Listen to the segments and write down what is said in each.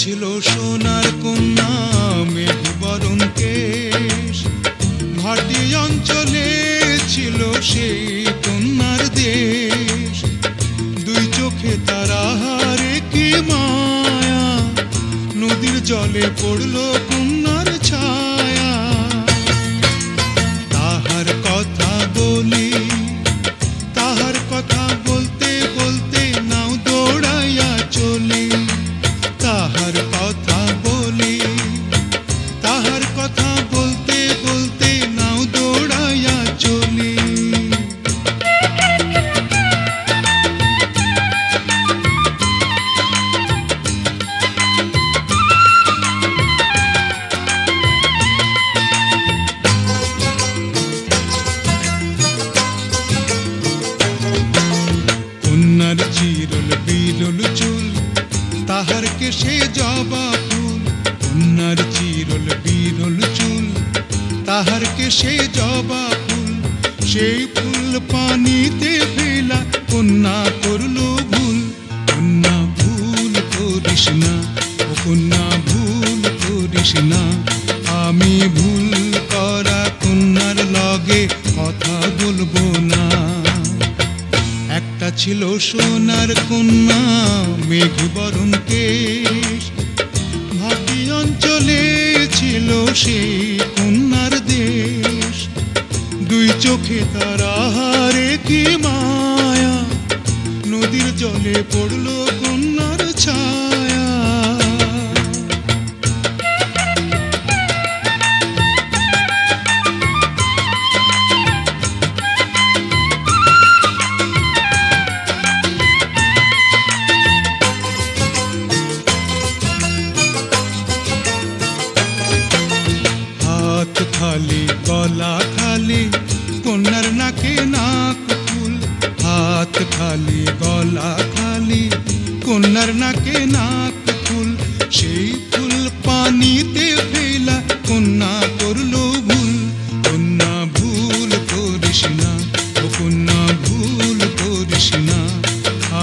ছিল সোনার কন্যা মেঘ বরণ কেশ, ভাটি অঞ্চলে ছিল সেই কন্যার দেশ। দুই চোখে তারা হারে কি মায়া, নদীর জলে পড়ল কন্যার ছায়া। তাহার কথা বলি, তাহার কথা বলতে বলতে নাও দৌড়াইয়া চলি। তাহার কথা বলি, তাহার কথা বলতে বলতে নাও দৌড়াইয়া চলি। কন্যার চিরল বিরল চুল, তাহার কেশে জবা ফুল। কন্যার চিরল বিরল চুল, তাহার কেশে জবা ফুল। সেই ফুল পানিতে ফেলা কন্যা করল ভুল। কন্যা ভুল করিস না, ও কন্যা ভুল করিস না। আমি ভুল করা কন্যার লগে কথা বলবো না। একটা ছিল সোনার কন্যা মেঘ বরণ কেশ, ভাটি অঞ্চলে ছিল সেই কন্যার দেশ। দুই চোখে তারা হারে কি মায়া, নদীর জলে পড়ল কন্যার ছায়া। হাত খালি গলা খালি কন্যার নাকে নাক ফুল। হাত খালি গলা খালি কন্যার নাকে নাক ফুল। সেই ফুল পানিতে ফেলা কন্যা করল ভুল। কন্যা ভুল করিস না, ও কন্যা ভুল করিস না।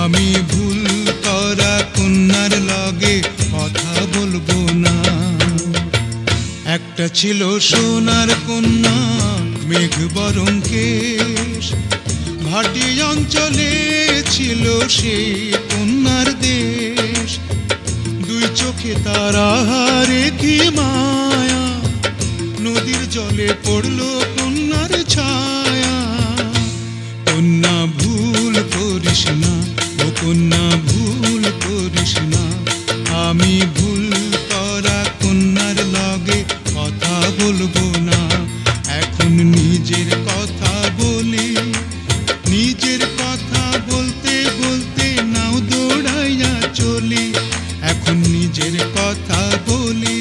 আমি ভুল করা কন্যার লগে কথা বলবো না। একটা ছিল সোনার কন্যা মেঘ বরণ কেশ, ভাটি অঞ্চলে ছিল সেই কন্যার দেশ। দুই চোখে তারা হারে কি মায়া, নদীর জলে পড়ল কন্যার ছায়া। কন্যা ভুল করিস না, ও কন্যা ভুল করিস না। আমি ভুল করা কন্যার লগে কথা বলবো না। এখন নিজের কথা বলি, নিজের কথা বলতে বলতে নাও দৌড়াইয়া চলি। এখন নিজের কথা বলি,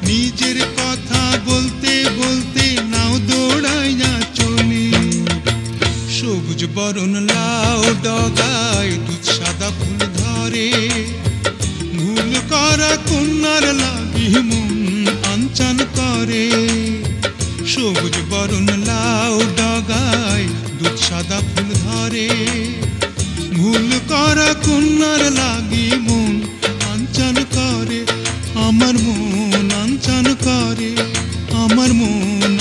নিজের কথা বলতে বলতে নাও দৌড়াইয়া চলি। সবুজ বরণ লাউ ডগায় দুধ সাদা ফুল ধরে, ভুল করা কন্যার লাগি মন আনচান করে। সবুজ বরণ লাউ ডগায় দুধ সাদা ফুল ধরে, ভুল করা কন্যার লাগি মন আনচান করে। আমার মন আনচান করে, আমার মন